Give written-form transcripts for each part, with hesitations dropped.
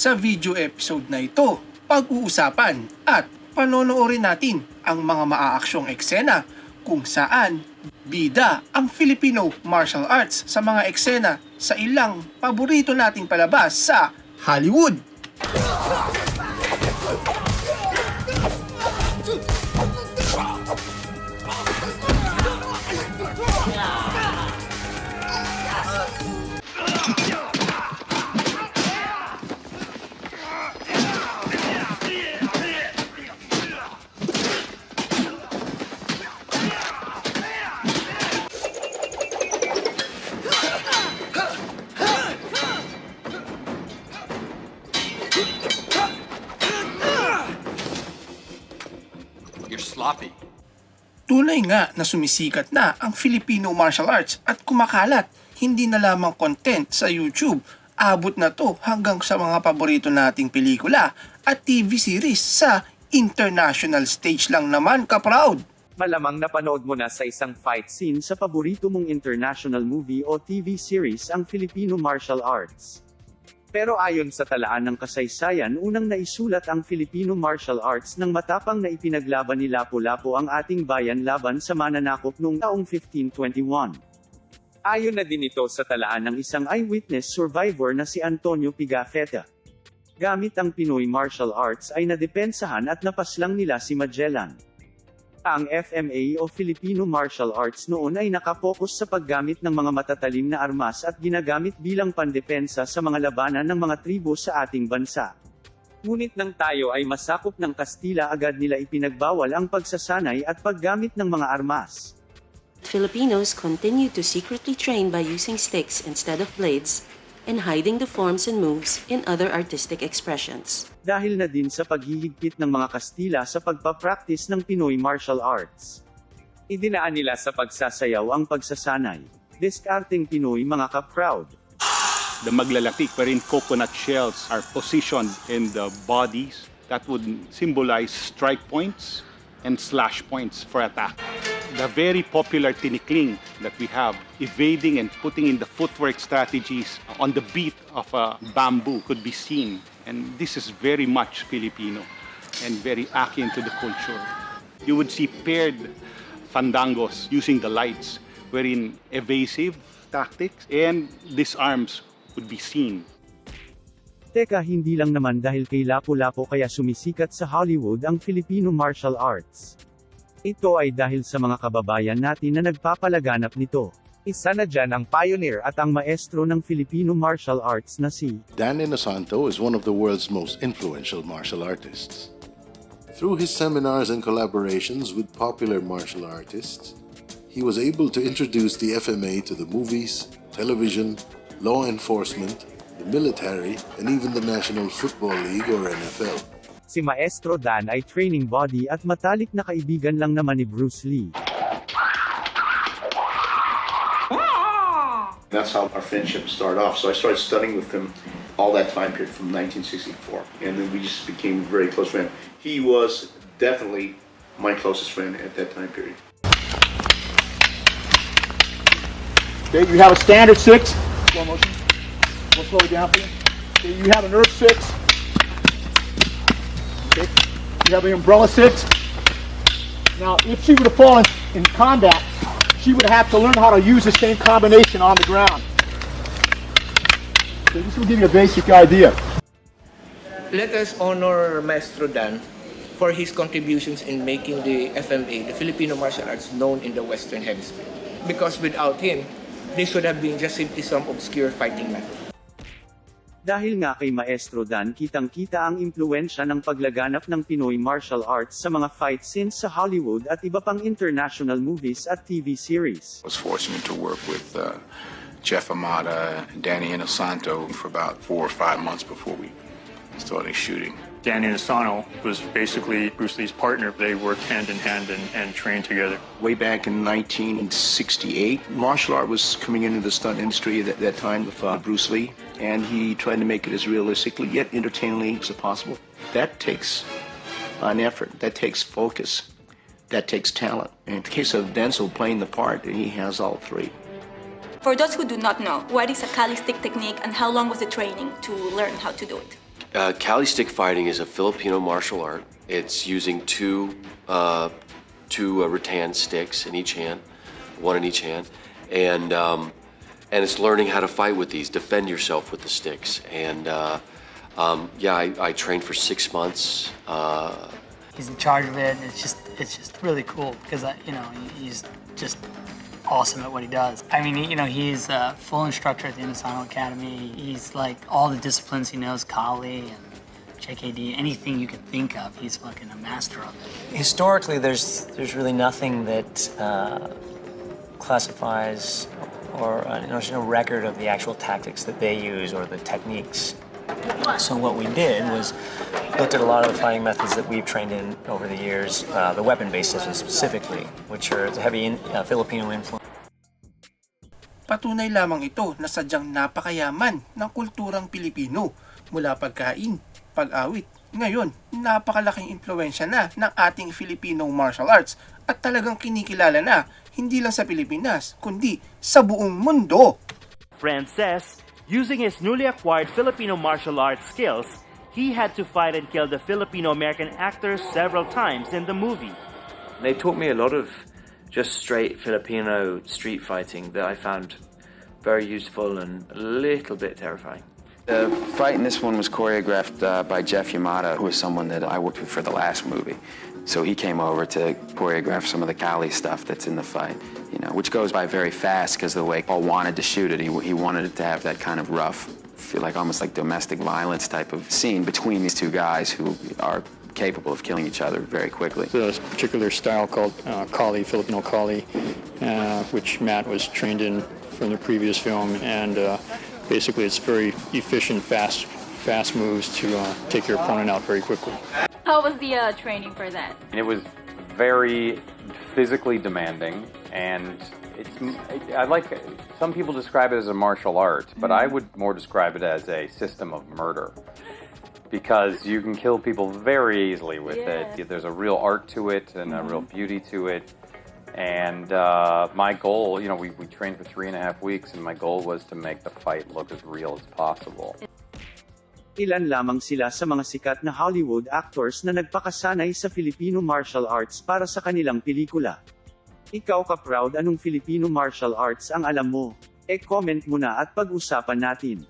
Sa video episode na ito, pag-uusapan at panonoorin natin ang mga maaaksyong eksena kung saan bida ang Filipino Martial Arts sa mga eksena sa ilang paborito nating palabas sa Hollywood. You're sloppy. Tunay nga na sumisikat na ang Filipino Martial Arts at kumakalat hindi na lamang content sa YouTube, abot na to hanggang sa mga paborito nating pelikula at TV series sa international stage lang naman kaProud. Malamang napanood mo na sa isang fight scene sa paborito mong international movie o TV series ang Filipino Martial Arts. Pero ayon sa talaan ng kasaysayan, unang naisulat ang Filipino Martial Arts nang matapang na ipinaglaban ni Lapu-Lapu ang ating bayan laban sa mananakop noong taong 1521. Ayon na din ito sa talaan ng isang eyewitness survivor na si Antonio Pigafetta. Gamit ang Pinoy Martial Arts ay nadepensahan at napaslang nila si Magellan. Ang FMA o Filipino Martial Arts noon ay nakapokus sa paggamit ng mga matatalim na armas at ginagamit bilang pandepensa sa mga labanan ng mga tribo sa ating bansa. Ngunit nang tayo ay masakop ng Kastila, agad nila ipinagbawal ang pagsasanay at paggamit ng mga armas. Filipinos continue to secretly train by using sticks instead of blades, and hiding the forms and moves in other artistic expressions. Dahil na din sa paghihigpit ng mga Kastila sa pagpapractice ng Pinoy Martial Arts. Idinaan nila sa pagsasayaw ang pagsasanay. Diskarteng Pinoy mga kaProud. The maglalapik wherein coconut shells are positioned in the bodies that would symbolize strike points and slash points for attack. The very popular tinikling that we have, evading and putting in the footwork strategies on the beat of a bamboo could be seen. And this is very much Filipino and very akin to the culture. You would see paired fandangos using the lights, wherein evasive tactics and disarms would be seen. Teka, hindi lang naman dahil kay Lapu-Lapu kaya sumisikat sa Hollywood ang Filipino Martial Arts. Ito ay dahil sa mga kababayan natin na nagpapalaganap nito. Isa na dyan ang pioneer at ang maestro ng Filipino Martial Arts na si Dan Inosanto is one of the world's most influential martial artists. Through his seminars and collaborations with popular martial artists, he was able to introduce the FMA to the movies, television, law enforcement, the military, and even the National Football League or NFL. Si Maestro Dan ay training body at matalik na kaibigan lang naman ni Bruce Lee. That's how our friendship started off. So I started studying with him all that time period from 1964. And then we just became very close friends. He was definitely my closest friend at that time period. Okay, you have a standard 6. Slow motion. We'll slow it down for you. Okay, you have a nerve 6. Okay, you have an umbrella 6. Now, if she would have fallen in combat, she would have to learn how to use the same combination on the ground. Okay, this will give you a basic idea. Let us honor Maestro Dan for his contributions in making the FMA, the Filipino Martial Arts, known in the Western Hemisphere. Because without him, this would have been just simply some obscure fighting method. Dahil nga kay Maestro Dan, kitang-kita ang impluensya ng paglaganap ng Pinoy Martial Arts sa mga fight scenes sa Hollywood at iba pang international movies at TV series. I was fortunate to work with Jeff Amata and Danny Inosanto for about 4 or 5 months before we started shooting. Danny Asano was basically Bruce Lee's partner. They worked hand in hand and trained together. Way back in 1968, martial art was coming into the stunt industry at that time with Bruce Lee, and he tried to make it as realistically yet entertainingly as possible. That takes an effort. That takes focus. That takes talent. And in the case of Denzel playing the part, he has all three. For those who do not know, what is a Kali stick technique and how long was the training to learn how to do it? Kali stick fighting is a Filipino martial art. It's using two rattan sticks in each hand, one in each hand, and it's learning how to fight with these, defend yourself with the sticks. And I trained for 6 months. He's in charge of it, and it's just really cool because he's just awesome at what he does. I mean, he's a full instructor at the Asano Academy. He's like all the disciplines he knows, Kali and JKD, anything you can think of, he's fucking a master of it. Historically, there's really nothing that classifies or there's no record of the actual tactics that they use or the techniques. So what we did was looked at a lot of the fighting methods that we've trained in over the years, the weapon-based systems specifically, which are the heavy Filipino influence. Patunay lamang ito na sadyang napakayaman ng kulturang Pilipino mula pagkain, pag-awit. Ngayon, napakalaking impluwensya na ng ating Filipino martial arts at talagang kinikilala na hindi lang sa Pilipinas, kundi sa buong mundo. Frances, using his newly acquired Filipino martial arts skills, he had to fight and kill the Filipino-American actors several times in the movie. They taught me a lot of just straight Filipino street fighting that I found very useful and a little bit terrifying. The fight in this one was choreographed by Jeff Yamada, who was someone that I worked with for the last movie. So he came over to choreograph some of the Kali stuff that's in the fight, which goes by very fast because the way Paul wanted to shoot it, he wanted it to have that kind of rough, feel like almost like domestic violence type of scene between these two guys who are capable of killing each other very quickly. There's a particular style called Kali, Filipino Kali, which Matt was trained in from the previous film, and basically it's very efficient, fast moves to take your opponent out very quickly. How was the training for that? It was very physically demanding, and I like it. Some people describe it as a martial art, but I would more describe it as a system of murder. Because you can kill people very easily with it. There's a real art to it and a real beauty to it. And my goal, we trained for 3.5 weeks, and my goal was to make the fight look as real as possible. Ilan lamang sila sa mga sikat na Hollywood actors na nagpakasanay sa Filipino martial arts para sa kanilang pelikula. Ikaw kaProud, anong Filipino martial arts ang alam mo? Comment mo na at pag-usapan natin.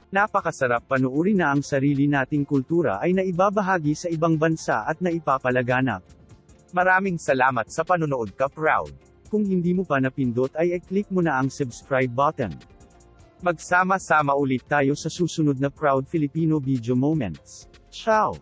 Napakasarap panuuri na ang sarili nating kultura ay naibabahagi sa ibang bansa at naipapalaganap. Maraming salamat sa panonood kaProud. Kung hindi mo pa napindot ay i-click mo na ang subscribe button. Magsama-sama ulit tayo sa susunod na Proud Filipino Video Moments. Ciao!